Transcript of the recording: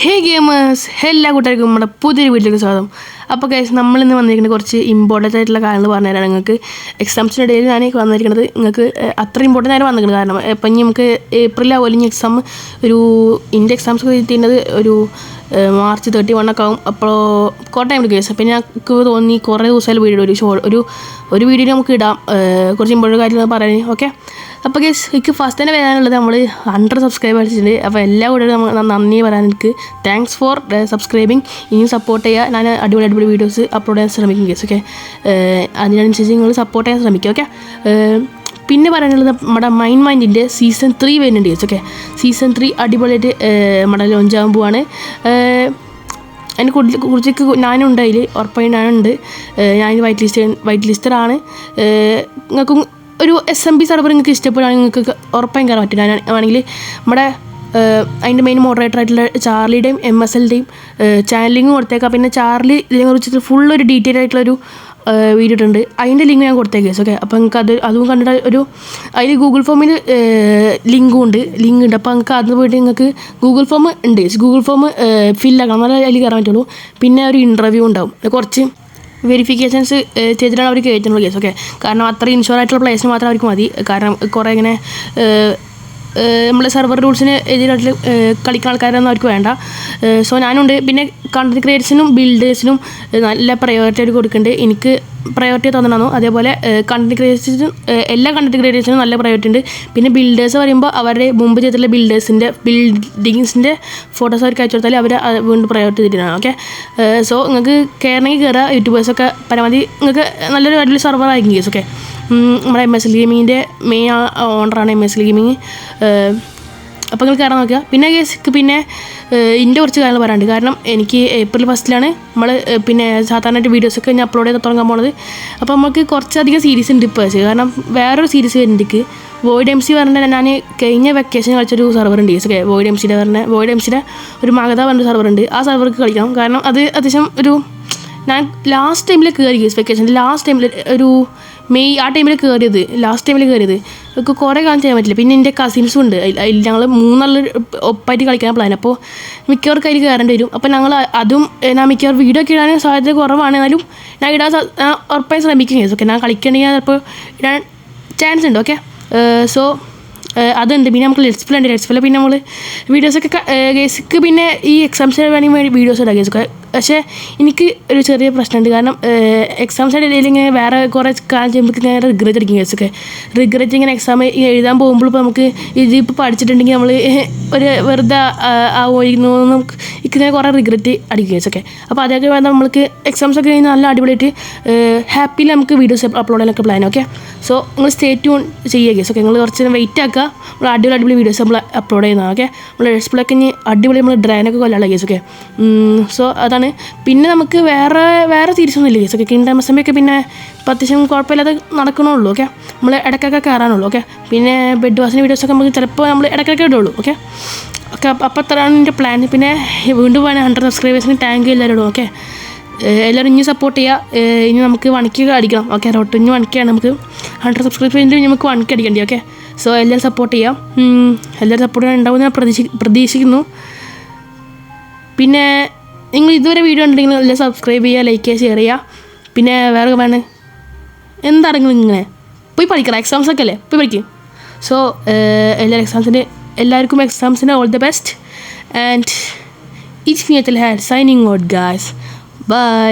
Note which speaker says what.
Speaker 1: ഹേ gamers, എല്ലാ കൂട്ടുകാർക്കും നമ്മുടെ പുതിയൊരു വീട്ടിലേക്ക് സ്വാഗതം. അപ്പോൾ ഗൈസ്, നമ്മളിന്ന് വന്നിരിക്കുന്നത് കുറച്ച് ഇമ്പോർട്ടൻ്റ് ആയിട്ടുള്ള കാര്യങ്ങൾ പറഞ്ഞുതരാം. നിങ്ങൾക്ക് എക്സാംസിൻ്റെ ഇടയിൽ ഞാൻ വന്നിരിക്കുന്നത് നിങ്ങൾക്ക് അത്ര ഇമ്പോർട്ടൻ്റ് ആയിട്ട് വന്നിരിക്കുന്നത്. കാരണം ഇപ്പം ഇനി നമുക്ക് ഏപ്രിലാവും ഇനി എക്സാം ഒരു ഇന്ത്യ എക്സാംസ് കിട്ടുന്നത് ഒരു മാർച്ച് 31 ആവും. അപ്പോൾ കുറേ ടൈം എടുക്കും ഗൈസ്. അപ്പോൾ ഞങ്ങൾക്ക് തോന്നി കുറേ ദിവസമായാലും വീഡിയോ ഒരു വീഡിയോ നമുക്ക് ഇടാം, കുറച്ച് ഇമ്പോർട്ടൻ്റ് കാര്യങ്ങൾ പറയാൻ. ഓക്കെ, അപ്പോൾ ഗൈസ്, എനിക്ക് ഫസ്റ്റ് തന്നെ വരാനുള്ളത് നമ്മൾ 100 സബ്സ്ക്രൈബേഴ്സ് അടിച്ചിട്ടുണ്ട്. അപ്പോൾ എല്ലാ വീഡിയോയും നമ്മൾ നന്ദി പറയാൻ എനിക്ക് താങ്ക്സ് ഫോർ സബ്സ്ക്രൈബിങ്. ഇനിയും സപ്പോർട്ട് ചെയ്യുക. ഞാൻ അടിപൊളി വീഡിയോസ് അപ്ലോഡ് ചെയ്യാൻ ശ്രമിക്കും ഗൈസ്. ഓക്കെ, അതിനനുസരിച്ച് നിങ്ങൾ സപ്പോർട്ട് ചെയ്യാൻ ശ്രമിക്കുക. ഓക്കെ, പിന്നെ പറയാനുള്ളത് നമ്മുടെ മൈൻഡിൻ്റെ സീസൺ 3 വരുന്നുണ്ട് ഗൈസ്. ഓക്കെ, സീസൺ 3 അടിപൊളിയായിട്ട് നമ്മുടെ ലോഞ്ച് ആകാൻ പോവാണ്. അതിനെ കുറിച്ചൊക്കെ ഞാനുണ്ട്, അതിൽ ഉറപ്പായും ഞാനുണ്ട്. ഞാൻ വൈറ്റ് ലിസ്റ്ററാണ്. നിങ്ങൾക്കും ഒരു SMB സർവർ നിങ്ങൾക്ക് ഇഷ്ടപ്പെടുകയാണെങ്കിൽ നിങ്ങൾക്ക് ഉറപ്പായും കയറാൻ പറ്റും. ഞാൻ ആണെങ്കിൽ നമ്മുടെ അതിൻ്റെ മെയിൻ മോഡറേറ്റർ ആയിട്ടുള്ള ചാർലിയുടെയും MSLൻ്റെയും ചാനലിങ്ങും കൊടുത്തേക്കാം. പിന്നെ ചാർലി ഇതിനെ കുറിച്ചിട്ട് ഫുൾ ഒരു ഡീറ്റെയിൽ ആയിട്ടുള്ളൊരു വീഡിയോ ഇട്ടുണ്ട്. അതിൻ്റെ ലിങ്ക് ഞാൻ കൊടുത്തേക്കാം. ഓക്കെ, അപ്പോൾ നിങ്ങൾക്ക് അതും കണ്ടിട്ട് അതിൽ ഗൂഗിൾ ഫോമിൽ ലിങ്ക് ഉണ്ട്. അപ്പോൾ നിങ്ങൾക്ക് അത് പോയിട്ട് നിങ്ങൾക്ക് ഗൂഗിൾ ഫോം ഉണ്ട്. ഗൂഗിൾ ഫോം ഫില്ലാക്കണം, എന്നാലേ അതിൽ കയറാൻ പറ്റുള്ളൂ. പിന്നെ ഒരു ഇൻ്റർവ്യൂ ഉണ്ടാവും, കുറച്ച് വെരിഫിക്കേഷൻസ് ചെയ്തിട്ടാണ് അവർ കയറ്റുന്നത് കേസ്. ഓക്കെ, കാരണം അത്ര ഇൻഷുർ ആയിട്ടുള്ള പ്ലേസിന് മാത്രം അവർക്ക് മതി. കാരണം കുറേ ഇങ്ങനെ നമ്മളെ സെർവർ റൂൾസിന് എതിരായിട്ട് കളിക്കുന്ന ആൾക്കാരൊന്നും അവർക്ക് വേണ്ട. സോ ഞാനുണ്ട്. പിന്നെ കണ്ടന്റ് ക്രിയേറ്റേഴ്സിനും ബിൽഡേഴ്സിനും നല്ല പ്രയോറിറ്റി ആയിട്ട് കൊടുക്കുന്നുണ്ട്. എനിക്ക് പ്രയോറിറ്റി തന്നിട്ടുണ്ടായിരുന്നു. അതേപോലെ കണ്ടന്റ് ക്രിയേറ്റേഴ്സിനും എല്ലാ കണ്ടന്റ് ക്രിയേറ്റേഴ്സിനും നല്ല പ്രയോറിറ്റി ഉണ്ട്. പിന്നെ ബിൽഡേഴ്സ് പറയുമ്പോൾ അവരുടെ മുമ്പ് ചെയ്തിട്ടുള്ള ബിൽഡിങ്സിൻ്റെ ഫോട്ടോസ് അവർക്ക് അയച്ചു കൊടുത്താൽ അവർ വീണ്ടും പ്രയോറിറ്റി തരുന്നതാണ്. ഓക്കെ, സോ നിങ്ങൾക്ക് കയറണമെങ്കിൽ കയറുക. യൂട്യൂബേഴ്സൊക്കെ പരമാവധി നിങ്ങൾക്ക് നല്ലൊരു അടിപൊളി സർവർ ആയിരിക്കും കേസ്. ഓക്കെ, നമ്മുടെ MSL ഗെയിമിങ്ങിൻ്റെ മെയിൻ ഓണറാണ് MSL ഗെയിമിങ്. അപ്പോൾ നിങ്ങൾ കയറാൻ നോക്കുക. പിന്നെ കേസ് പിന്നെ ഇതിൻ്റെ കുറച്ച് കാര്യങ്ങൾ പറയാനുണ്ട്. കാരണം എനിക്ക് ഏപ്രിൽ 1 നമ്മൾ പിന്നെ സാധാരണയായിട്ട് വീഡിയോസൊക്കെ ഞാൻ അപ്ലോഡ് ചെയ്ത് തുടങ്ങാൻ പോണത്. അപ്പോൾ നമുക്ക് കുറച്ചധികം സീരീസ് ഉണ്ട് ഇപ്പോൾ. കാരണം വേറൊരു സീരീസ് വരുന്നുണ്ട്. വോയിഡ് MC പറഞ്ഞ ഞാൻ കഴിഞ്ഞ വെക്കേഷൻ കളിച്ചൊരു സർവർ ഉണ്ട്. ഓക്കെ, വോയിഡ് MCയുടെ ഒരു മഗധ പറഞ്ഞ സർവർ ഉണ്ട്. ആ സർവർക്ക് കളിക്കണം. കാരണം അത് അത്യാവശ്യം ഞാൻ ലാസ്റ്റ് ടൈമിൽ കയറി വെക്കേഷൻ്റെ ലാസ്റ്റ് ടൈമിൽ ഒരു മെയ് ആ ടൈമിൽ കയറിയത് ഒക്കെ കുറേ കാലം ചെയ്യാൻ പറ്റില്ല. പിന്നെ എൻ്റെ കസിൻസും ഉണ്ട്. ഞങ്ങൾ 3 ഒപ്പായിട്ട് കളിക്കാൻ പ്ലാൻ. അപ്പോൾ മിക്കവർക്ക് അതിൽ കയറേണ്ടി വരും. അപ്പോൾ ഞാൻ മിക്കവർ വീഡിയോ ഒക്കെ ഇടാൻ സാധ്യത കുറവാണ്. എന്നാലും ഞാൻ ഇടാൻ ഉറപ്പായി ശ്രമിക്കും കേസ്. ഓക്കെ, ഞാൻ കളിക്കണമെങ്കിൽ ചിലപ്പോൾ ഇടാൻ ചാൻസ് ഉണ്ട്. ഓക്കെ, സോ അതുണ്ട്. പിന്നെ നമുക്ക് ലെറ്റ്സ് പ്ലേ പിന്നെ നമ്മൾ വീഡിയോസൊക്കെ കേസിക്ക് പിന്നെ ഈ എക്സാംസിന് വേണമെങ്കിൽ വീഡിയോസ് ഇടാം കേസൊക്കെ. പക്ഷേ എനിക്ക് ഒരു ചെറിയ പ്രശ്നമുണ്ട്. കാരണം എക്സാംസിൻ്റെ ഇടയിൽ ഇങ്ങനെ വേറെ കുറേ കാലം ചെയ്യുമ്പോൾ ഇങ്ങനെ റിഗ്രറ്റ് അടിക്കും കേസൊക്കെ. റിഗ്രറ്റ് ഇങ്ങനെ എക്സാം എഴുതാൻ പോകുമ്പോൾ ഇപ്പോൾ നമുക്ക് ഇതിപ്പോൾ പഠിച്ചിട്ടുണ്ടെങ്കിൽ നമ്മൾ ഒരു വെറുതെ ആവുമായിരുന്നു ഇങ്ങനെ കുറേ റിഗ്രറ്റ് അടിക്കും കേസൊക്കെ. അപ്പോൾ അതൊക്കെ വേണം നമ്മൾക്ക് എക്സാംസൊക്കെ കഴിഞ്ഞ് നല്ല അടിപൊളിയായിട്ട് ഹാപ്പിയിൽ നമുക്ക് വീഡിയോസ് അപ്ലോഡ് ചെയ്യാനൊക്കെ പ്ലാൻ. ഓക്കെ, സോ നിങ്ങൾ സ്റ്റേ ട്യൂൺ ചെയ്യുക കേസ്. ഓക്കെ, നിങ്ങൾ കുറച്ച് നേരം വെയിറ്റ് ആക്കുക. നമ്മൾ അടിപൊളി വീഡിയോസ് നമ്മൾ അപ്ലോഡ് ചെയ്യുന്നതാണ്. ഓക്കെ, നമ്മൾ ലെറ്റ്സ് പ്ലേ ഒക്കെ ഇനി അടിപൊളി നമ്മൾ ഡ്രാനൊക്കെ കൊല്ലാനുള്ള കേസ്. ഓക്കെ, സോ അതാണ്. പിന്നെ നമുക്ക് വേറെ സീരീസൊന്നും ഇല്ല കേസ്. ഓക്കെ, കിങ്ഡം ഒക്കെ പിന്നെ അത്യാവശ്യം കുഴപ്പമില്ലാതെ നടക്കണുള്ളൂ. ഓക്കെ, നമ്മൾ ഇടയ്ക്കൊക്കെ കയറാനുള്ളൂ. ഓക്കെ, പിന്നെ ബെഡ് വാസിൻ്റെ വീഡിയോസൊക്കെ നമുക്ക് ചിലപ്പോൾ നമ്മൾ ഇടയ്ക്കൊക്കെ ഇടുള്ളൂ. ഓക്കെ, അപ്പോൾ അത്രയാണ് എൻ്റെ പ്ലാൻ. പിന്നെ വീണ്ടും വേണം 100 സബ്സ്ക്രൈബേഴ്സിന് താങ്ക് യു എല്ലാവരോടും. ഓക്കെ, എല്ലാവരും ഇനി സപ്പോർട്ട് ചെയ്യുക. ഇനി നമുക്ക് 1K അടിക്കണം. ഓക്കെ, ഇനി 1K ആണ്. നമുക്ക് 100 സബ്സ്ക്രൈബേഴ്സിൻ്റെ നമുക്ക് 1K അടിക്കേണ്ടി. ഓക്കെ, സോ എല്ലാവരും സപ്പോർട്ട് ചെയ്യാം. എല്ലാവരും സപ്പോർട്ട് ഉണ്ടാവും ഞാൻ പ്രതീക്ഷിക്കുന്നു. പിന്നെ നിങ്ങൾ ഇതുവരെ വീഡിയോ ഉണ്ടെങ്കിൽ എല്ലാം സബ്സ്ക്രൈബ് ചെയ്യുക, ലൈക്ക് ചെയ്യുക, ഷെയർ ചെയ്യുക. പിന്നെ വേറെ വേണം എന്താണെങ്കിലും ഇങ്ങനെ പോയി പഠിക്കണം. എക്സാംസൊക്കെ അല്ലേ, പോയി പഠിക്കും. സോ എല്ലാവർക്കും എക്സാംസിന് all the best. And it's me Athal had signing out guys. By.